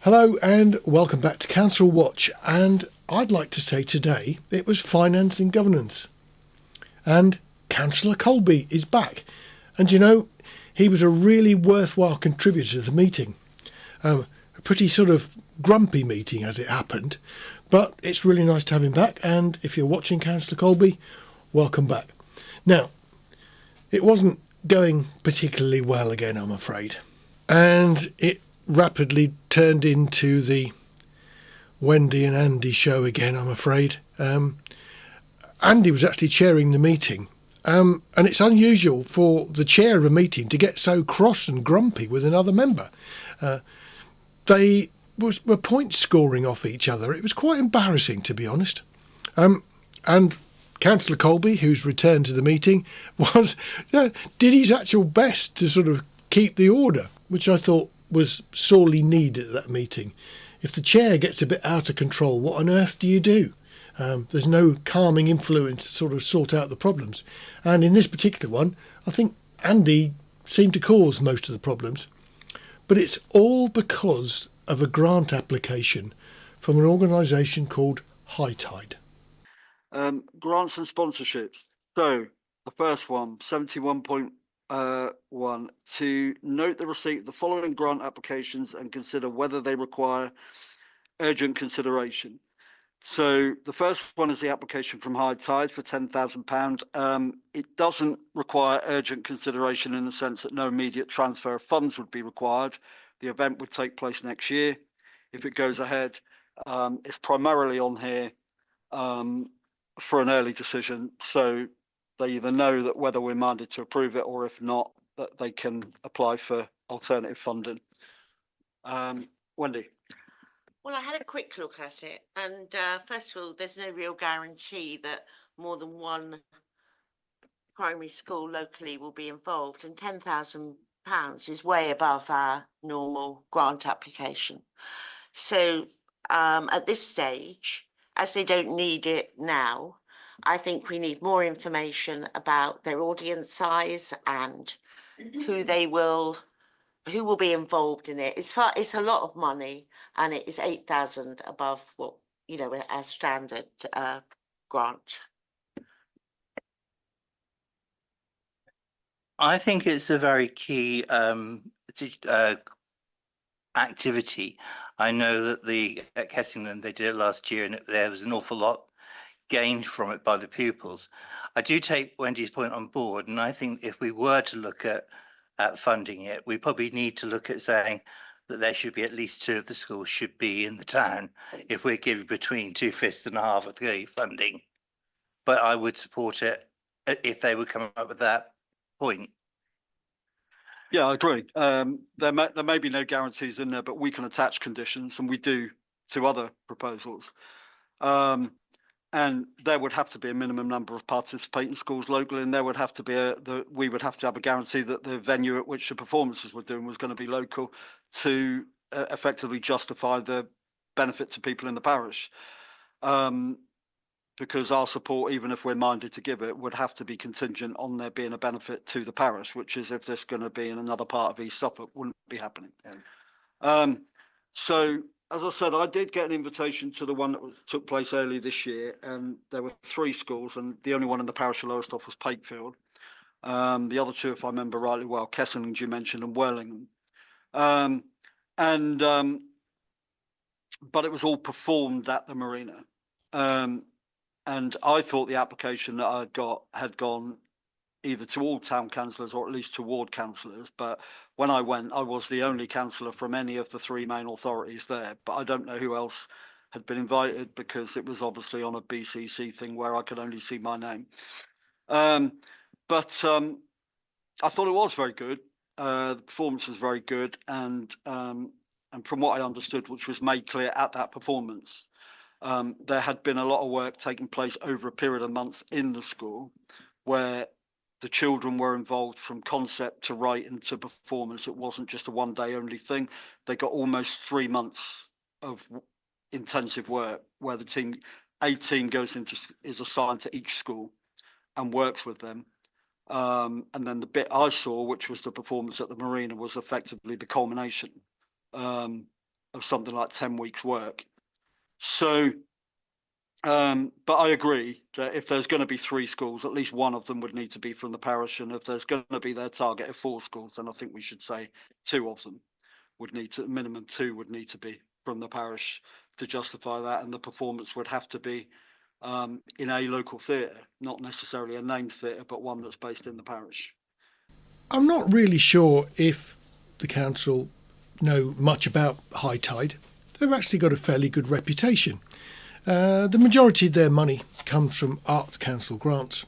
Hello and welcome back to Council Watch, and I'd like to say today it was Finance and Governance, and Councillor Coleby is back, and you know, he was a really worthwhile contributor to the meeting. A pretty sort of grumpy meeting as it happened, but it's really nice to have him back, and if you're watching, Councillor Coleby, welcome back. Now, it wasn't going particularly well again, I'm afraid, and it rapidly turned into the Wendy and Andy show again, I'm afraid. Andy was actually chairing the meeting, and it's unusual for the chair of a meeting to get so cross and grumpy with another member. They were point scoring off each other. It was quite embarrassing, to be honest. And Councillor Coleby, who's returned to the meeting, did his actual best to sort of keep the order, which I thought was sorely needed at that meeting. If the chair gets a bit out of control, what on earth do you do? There's no calming influence to sort of sort out the problems. And in this particular one, I think Andy seemed to cause most of the problems. But it's all because of a grant application from an organisation called Hightide. Grants and sponsorships. So the first one, 71.1, to note the receipt of the following grant applications and consider whether they require urgent consideration. So the first one is the application from Hightide for £10,000. It doesn't require urgent consideration in the sense that no immediate transfer of funds would be required. The event would take place next year. If it goes ahead, it's primarily on here for an early decision. So they either know that whether we're minded to approve it, or if not, that they can apply for alternative funding. Wendy. Well, I had a quick look at it, and first of all, there's no real guarantee that more than one primary school locally will be involved, and £10,000 is way above our normal grant application. So at this stage, as they don't need it now, I think we need more information about their audience size and who will be involved in it. It's a lot of money, and it is 8,000 above what, you know, our standard grant. I think it's a very key activity. I know that at Kessingland they did it last year, and there was an awful lot gained from it by the pupils. I do take Wendy's point on board, and I think if we were to look at funding it, we probably need to look at saying that there should be at least 2 of the schools should be in the town if we're giving between 2/5 and a half of the funding. But I would support it if they would come up with that point. Yeah, I agree. There may be no guarantees in there, but we can attach conditions, and we do to other proposals. And there would have to be a minimum number of participating schools locally, and there would have to be we would have to have a guarantee that the venue at which the performances were doing was going to be local to effectively justify the benefit to people in the parish. Because our support, even if we're minded to give it, would have to be contingent on there being a benefit to the parish, which is if this is going to be in another part of East Suffolk, wouldn't be happening. Yeah. So, as I said, I did get an invitation to the one that took place early this year, and there were 3 schools, and the only one in the parish of Lowestoft was Pakefield. The other 2, if I remember rightly well, Kessingland you mentioned, and Worlingham. But it was all performed at the marina. And I thought the application that I'd got had gone either to all town councillors or at least to ward councillors. But when I went, I was the only councillor from any of the 3 main authorities there. But I don't know who else had been invited, because it was obviously on a BCC thing where I could only see my name. But I thought it was very good. The performance was very good. And from what I understood, which was made clear at that performance, there had been a lot of work taking place over a period of months in the school, where the children were involved from concept to writing to performance. It wasn't just a one-day only thing. They got almost 3 months of intensive work, where a team is assigned to each school and works with them. And then the bit I saw, which was the performance at the marina, was effectively the culmination of something like 10 weeks work. So, but I agree that if there's going to be 3 schools, at least one of them would need to be from the parish. And if there's going to be their target of 4 schools, then I think we should say 2 of them would need to, minimum 2 would need to be from the parish to justify that. And the performance would have to be in a local theatre, not necessarily a named theatre, but one that's based in the parish. I'm not really sure if the council know much about Hightide. They've actually got a fairly good reputation. The majority of their money comes from Arts Council grants.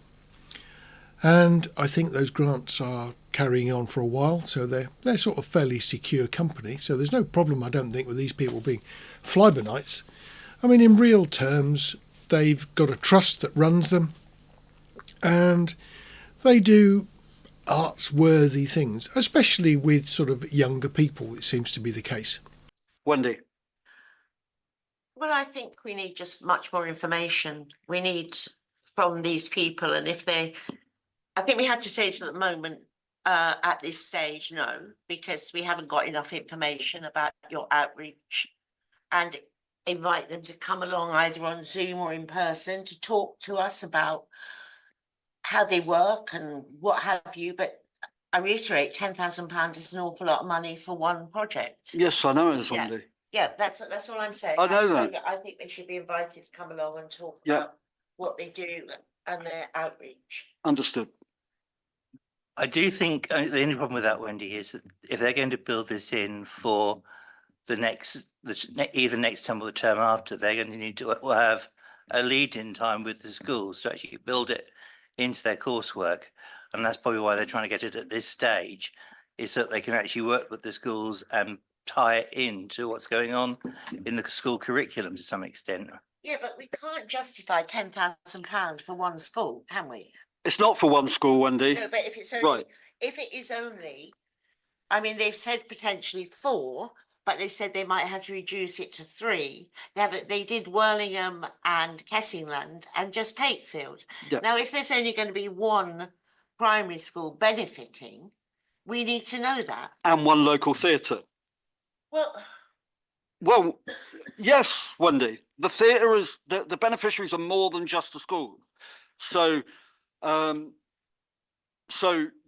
And I think those grants are carrying on for a while, so they're sort of fairly secure company. So there's no problem, I don't think, with these people being fly-by-nights. I mean, in real terms, they've got a trust that runs them, and they do arts-worthy things, especially with sort of younger people, it seems to be the case. Wendy? Well, I think we need just much more information. We need from these people, and if they, I think we had to say to the moment, at this stage, no, because we haven't got enough information about your outreach, and invite them to come along either on Zoom or in person to talk to us about how they work and what have you. But I reiterate, £10,000 is an awful lot of money for one project. Yes, I know it is, Wendy. Yeah, that's all I'm saying. I know that. I think they should be invited to come along and talk Yeah. about what they do and their outreach. Understood. I do think the only problem with that, Wendy, is that if they're going to build this in for either next term or the term after, they're going to need to have a lead-in time with the schools to actually build it into their coursework. And that's probably why they're trying to get it at this stage, is that they can actually work with the schools and tie it into what's going on in the school curriculum to some extent. Yeah, but we can't justify £10,000 for one school, can we? It's not for one school, Wendy. No, but if it's only, Right. if it is only, I mean, they've said potentially 4, but they said they might have to reduce it to 3. They did Whirlingham and Kessingland and just Pakefield. Yeah. Now, if there's only going to be one primary school benefiting, we need to know that. And one local theatre. Well, yes, Wendy. The theatre is the beneficiaries are more than just the school. So,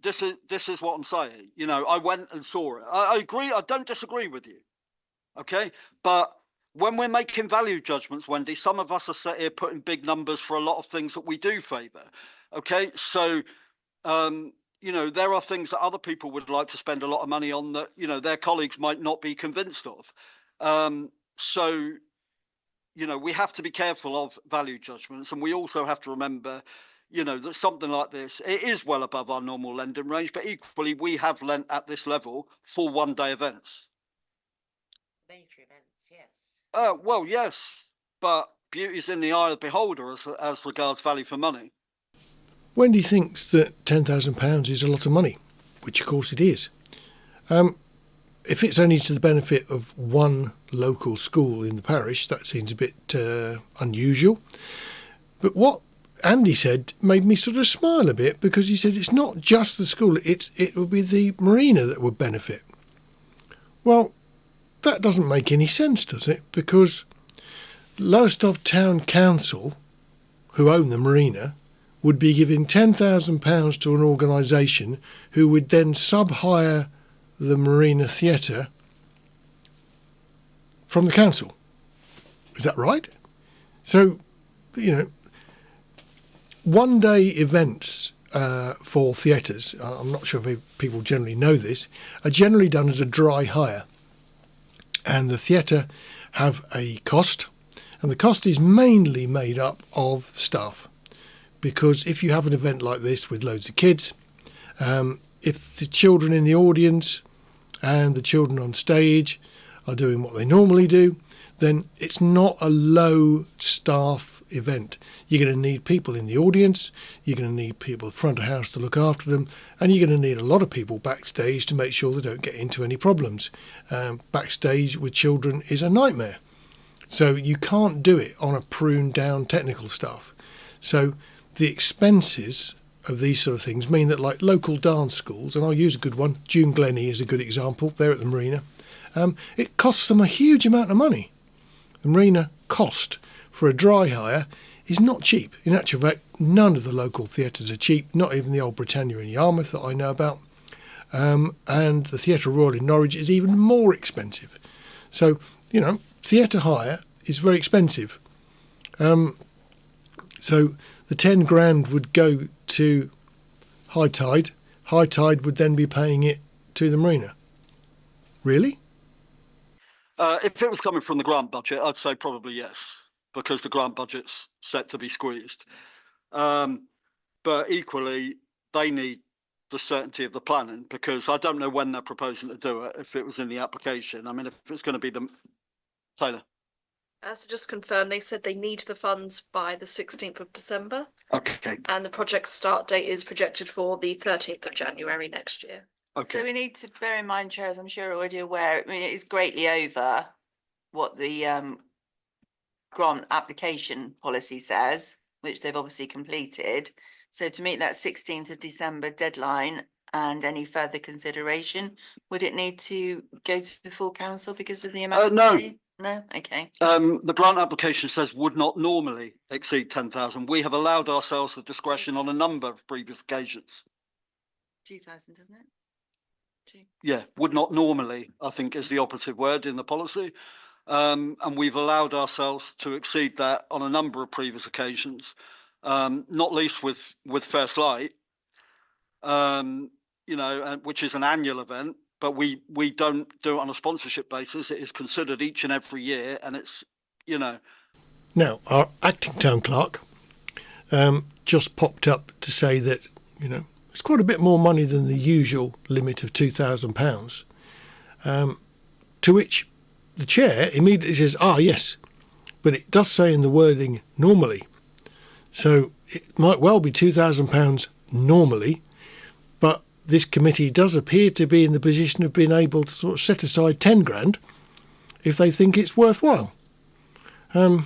this is what I'm saying. You know, I went and saw it. I agree. I don't disagree with you. Okay, but when we're making value judgments, Wendy, some of us are sat here putting big numbers for a lot of things that we do favour. Okay, so you know, there are things that other people would like to spend a lot of money on that, you know, their colleagues might not be convinced of. So, you know, we have to be careful of value judgments, and we also have to remember, you know, that something like this, it is well above our normal lending range, but equally we have lent at this level for one-day events. Major events, yes. Well, yes, but beauty's in the eye of the beholder as regards value for money. Wendy thinks that £10,000 is a lot of money, which of course it is. If it's only to the benefit of one local school in the parish, that seems a bit unusual. But what Andy said made me sort of smile a bit, because he said it's not just the school, it would be the marina that would benefit. Well, that doesn't make any sense, does it? Because Lowestoft Town Council, who own the marina, would be giving £10,000 to an organisation who would then sub-hire the Marina Theatre from the council. Is that right? So, you know, one-day events for theatres, I'm not sure if people generally know this, are generally done as a dry hire. And the theatre have a cost, and the cost is mainly made up of staff. Because if you have an event like this with loads of kids, if the children in the audience and the children on stage are doing what they normally do, then it's not a low staff event. You're going to need people in the audience, you're going to need people front of house to look after them, and you're going to need a lot of people backstage to make sure they don't get into any problems. Backstage with children is a nightmare. So you can't do it on a pruned down technical staff. So the expenses of these sort of things mean that, like local dance schools, and I'll use a good one, June Glennie is a good example, they're at the marina, It costs them a huge amount of money. The marina cost for a dry hire is not cheap. In actual fact, none of the local theatres are cheap, not even the Old Britannia in Yarmouth that I know about. And the Theatre Royal in Norwich is even more expensive. So, theatre hire is very expensive. So the 10 grand would go to Hightide. Hightide would then be paying it to the marina. Really? If it was coming from the grant budget, I'd say probably yes, because the grant budget's set to be squeezed. But equally, they need the certainty of the planning, because I don't know when they're proposing to do it, if it was in the application. I mean, if it's going to be the... Taylor? So just confirm, they said they need the funds by the 16th of December. Okay. And the project start date is projected for the 13th of January next year. Okay. So we need to bear in mind, Chair, as I'm sure you're already aware, I mean, it is greatly over what the grant application policy says, which they've obviously completed. So to meet that 16th of December deadline and any further consideration, would it need to go to the full council because of the amount of no. money? No? Okay. The grant application says would not normally exceed 10,000. We have allowed ourselves the discretion on a number of previous occasions. 2,000, doesn't it? Yeah, would not normally, I think, is the operative word in the policy. And we've allowed ourselves to exceed that on a number of previous occasions, not least with First Light, which is an annual event, but we don't do it on a sponsorship basis. It is considered each and every year, and it's, Now, our acting town clerk just popped up to say that, it's quite a bit more money than the usual limit of £2,000, to which the chair immediately says, yes, but it does say in the wording normally. So it might well be £2,000 normally, but this committee does appear to be in the position of being able to sort of set aside 10 grand if they think it's worthwhile. I'm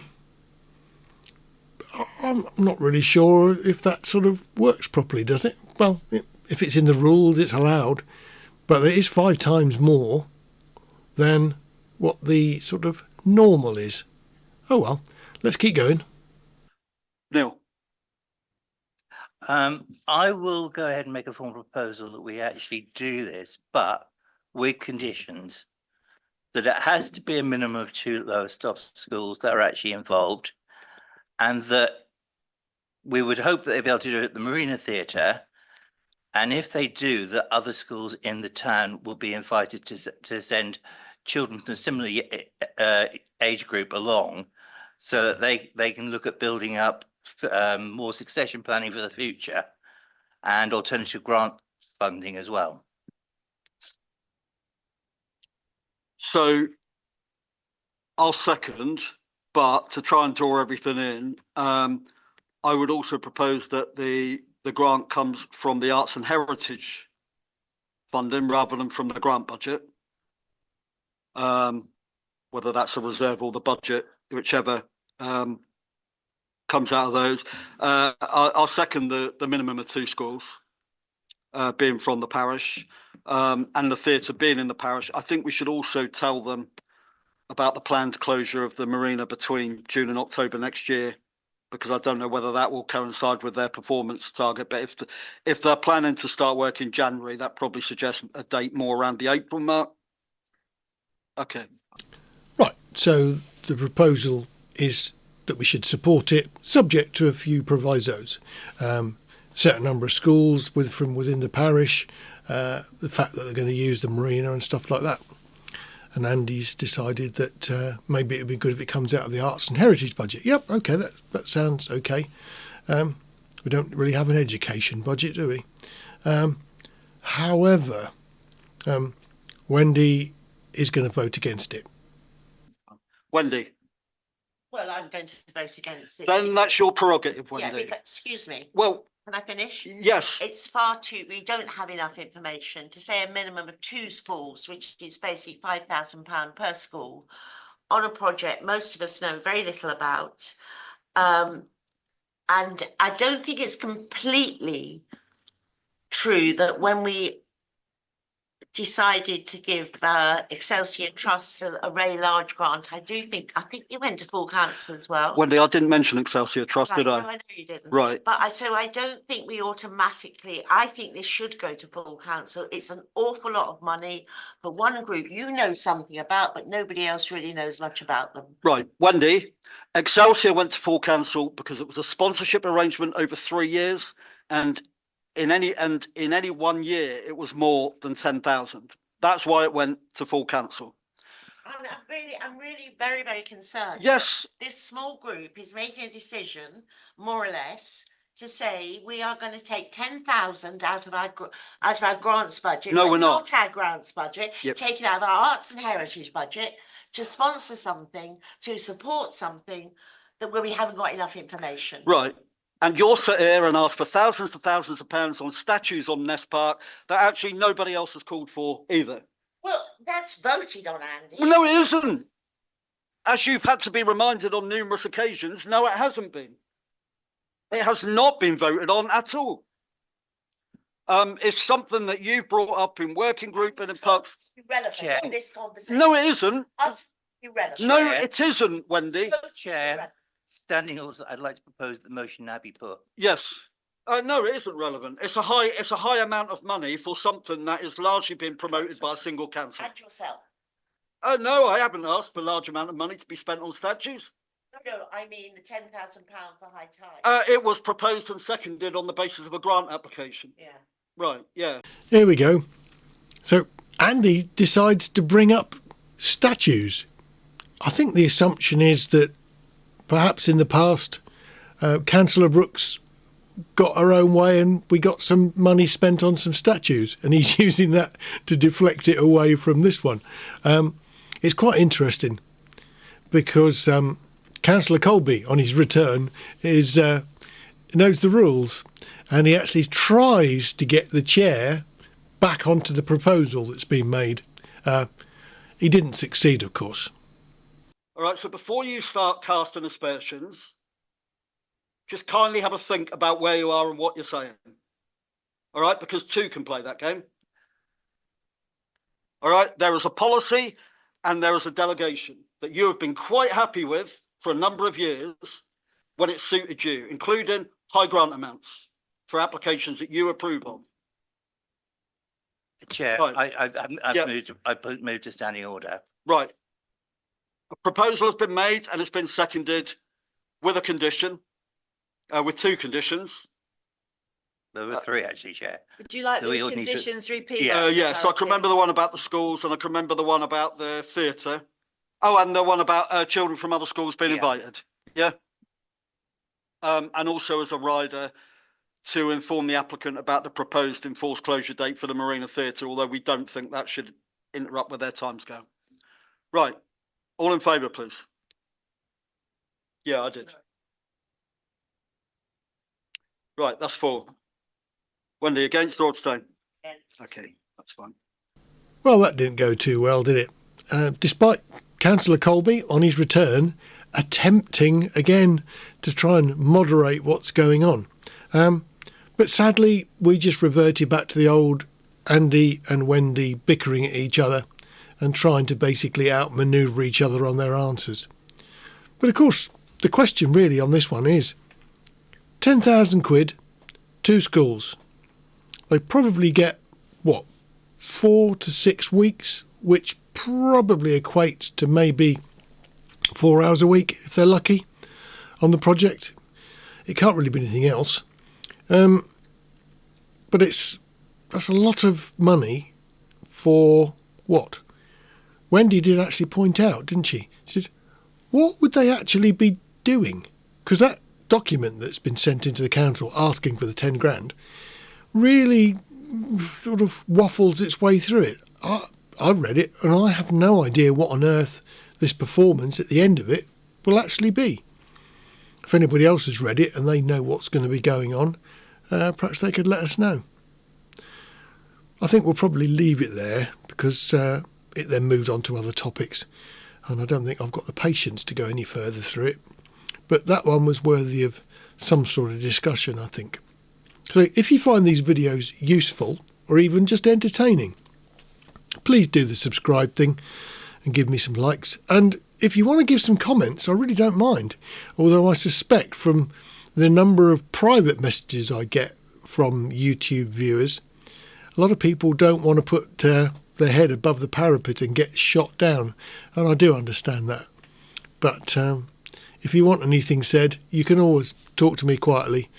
not really sure if that sort of works properly, does it? Well, if it's in the rules, it's allowed, but it is 5 times more than what the sort of normal is. Oh well, let's keep going. Neil. I will go ahead and make a formal proposal that we actually do this, but with conditions that it has to be a minimum of 2 lowest of schools that are actually involved, and that we would hope that they'll be able to do it at the Marina Theatre. And if they do, that other schools in the town will be invited to send children from a similar age group along, so that they can look at building up more succession planning for the future and alternative grant funding as well. So I'll second, but to try and draw everything in, I would also propose that the grant comes from the Arts and Heritage funding rather than from the grant budget. Whether that's a reserve or the budget, whichever comes out of those. I'll second the minimum of 2 schools being from the parish, and the theatre being in the parish. I think we should also tell them about the planned closure of the marina between June and October next year, because I don't know whether that will coincide with their performance target. But if they're planning to start work in January, that probably suggests a date more around the April mark. Okay. Right, so the proposal is that we should support it, subject to a few provisos. Certain number of schools from within the parish, the fact that they're going to use the marina and stuff like that. And Andy's decided that maybe it would be good if it comes out of the Arts and Heritage budget. Yep, okay, that sounds okay. We don't really have an education budget, do we? However, Wendy is going to vote against it. Wendy. Well, I'm going to vote against it. Then that's your prerogative, Yeah, Wendy. excuse me. Well, can I finish? Yes. It's far too, we don't have enough information to say a minimum of 2 schools, which is basically £5,000 per school on a project most of us know very little about. And I don't think it's completely true that when we decided to give Excelsior Trust a very large grant. I think you went to full council as well. Wendy, I didn't mention Excelsior Trust, Right, did I? no, I know you didn't. Right. But I don't think we automatically, I think this should go to full council. It's an awful lot of money for one group you know something about, but nobody else really knows much about them. Right. Wendy, Excelsior went to full council because it was a sponsorship arrangement over 3 years, and in any 1 year it was more than 10,000. That's why it went to full council. I'm really very, very concerned. Yes. This small group is making a decision, more or less, to say we are going to take 10,000 out of our grants budget. No, we're not. Our grants budget, Yep. take it out of our arts and heritage budget to sponsor something, to support something where we haven't got enough information. Right. And you're sat here and ask for thousands of pounds on statues on Nest Park that actually nobody else has called for either. Well, that's voted on, Andy. Well, no, it isn't. As you've had to be reminded on numerous occasions, no, it hasn't been. It has not been voted on at all. It's something that you've brought up in working group and in parks. Irrelevant Chair. in this conversation. No, it isn't. That's irrelevant. No, it isn't, Wendy. Chair, standing orders, I'd like to propose the motion now be put. Yes. No, it isn't relevant. It's a high amount of money for something that is largely being promoted by a single council. And yourself. No, I haven't asked for a large amount of money to be spent on statues. No, I mean the £10,000 for Hightide. It was proposed and seconded on the basis of a grant application. Yeah. Right, yeah. Here we go. So Andy decides to bring up statues. I think the assumption is that perhaps in the past, Councillor Brooks got her own way and we got some money spent on some statues, and he's using that to deflect it away from this one. It's quite interesting because Councillor Coleby, on his return, knows the rules, and he actually tries to get the chair back onto the proposal that's been made. He didn't succeed, of course. All right, so before you start casting aspersions, just kindly have a think about where you are and what you're saying. All right, because two can play that game. All right, there is a policy and there is a delegation that you have been quite happy with for a number of years when it suited you, including high grant amounts for applications that you approve of. Chair, Right. I've moved to standing order. Right. A proposal has been made and it's been seconded with a condition, with two conditions. There were three actually, Chair. Would you like So we the all need to- conditions repeated? Yeah, so I can remember the one about the schools and I can remember the one about the theatre. Oh, and the one about children from other schools being invited. Yeah. And also as a rider to inform the applicant about the proposed enforced closure date for the Marina Theatre, although we don't think that should interrupt with their timescale. Right. All in favour, please. Yeah, I did. Right, that's 4. Wendy, against or abstain? Against. Okay, that's fine. Well, that didn't go too well, did it? Despite Councillor Coleby, on his return, attempting again to try and moderate what's going on. But sadly, we just reverted back to the old Andy and Wendy bickering at each other and trying to basically outmaneuver each other on their answers. But of course, the question really on this one is 10,000 quid, 2 schools. They probably get, what, 4 to 6 weeks, which probably equates to maybe 4 hours a week, if they're lucky, on the project. It can't really be anything else. But that's a lot of money for what? Wendy did actually point out, didn't she? She said, what would they actually be doing? Because that document that's been sent into the council asking for the 10 grand really sort of waffles its way through it. I read it and I have no idea what on earth this performance at the end of it will actually be. If anybody else has read it and they know what's going to be going on, perhaps they could let us know. I think we'll probably leave it there because it then moves on to other topics, and I don't think I've got the patience to go any further through it. But that one was worthy of some sort of discussion, I think. So if you find these videos useful or even just entertaining, please do the subscribe thing and give me some likes. And if you want to give some comments, I really don't mind. Although I suspect from the number of private messages I get from YouTube viewers, a lot of people don't want to put their head above the parapet and get shot down. And I do understand that. But if you want anything said, you can always talk to me quietly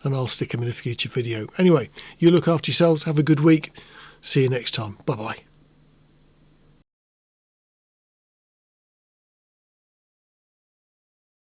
and I'll stick them in a future video. Anyway, you look after yourselves. Have a good week. See you next time. Bye-bye.